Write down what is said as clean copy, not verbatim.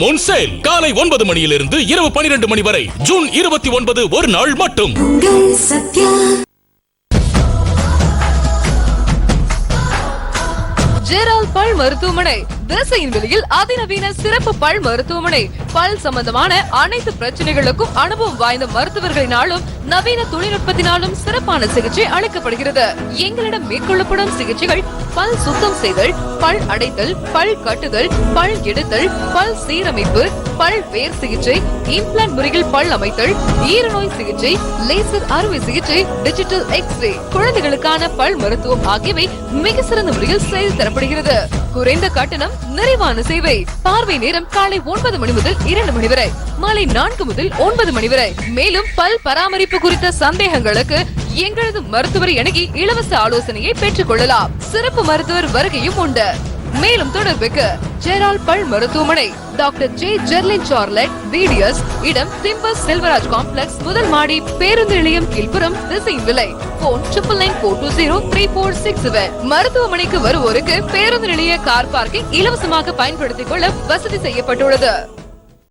முன்சேல் காலை 9 மணியிலிருந்து இரவு 12 மணி வரை ஜூன் 29 ஒரு நாள் மட்டும். ஜெரால் பல் மருத்துவமனை திசையின் வெளியில் அதிநவீன சிறப்பு பல் மருத்துவமனை. பல் சம்பந்தமான அனைத்து பிரச்சனைகளுக்கும் அனுபவம் வாய்ந்த மருத்துவர்களினாலும் நவீன தொழில்நுட்பத்தினாலும் சிறப்பான சிகிச்சை அளிக்கப்படுகிறது. எங்களிடம் மேற்கொள்ளப்படும் சிகிச்சைகள் பல் சுத்தம் செய்தல், பல் அடைத்தல், பல் கட்டுதல், பல் எடுத்தல், பல் சீரமைப்பு, பல் வேர் சிகிச்சை, இம்ப்ளான்ட் முறையில் பல் அமைத்தல், ஈரநோய் சிகிச்சை, லேசர் அறுவை சிகிச்சை, டிஜிட்டல் எக்ஸ்ரே, குழந்தைகளுக்கான பல் மருத்துவம் ஆகியவை மிக சிறந்த முறையில் செய்து தரப்படுகிறது. குறைந்த கட்டணம், நிறைவான சேவை. பார்வை நேரம் காலை 9 மணி முதல் 2 மணி வரை, மாலை 4 முதல் 9 மணி வரை. மேலும் பல் பராமரிப்பு குறித்த சந்தேகங்களுக்கு எங்களது மருத்துவரை அணுகி இலவச ஆலோசனையை பெற்றுக் கொள்ளலாம். சிறப்பு மருத்துவர் வருகையும் உண்டு. மேலும் தொடர்புக்கு ஜெரால் பல் மருத்துவமனை, டாக்டர் ஜே ஜெர்லின் சார்லட், VDS, இடம் திம்பர் செல்வராஜ் காம்ப்ளெக்ஸ், முதல் மாடி, பேருந்து நிலையம், கீழ்புறம், திசையின் விலை. போன் 9994203467. மருத்துவமனைக்கு வருவோருக்கு பேருந்து நிலைய கார் பார்க்கிங் இலவசமாக பயன்படுத்திக் கொள்ள வசதி செய்யப்பட்டுள்ளது.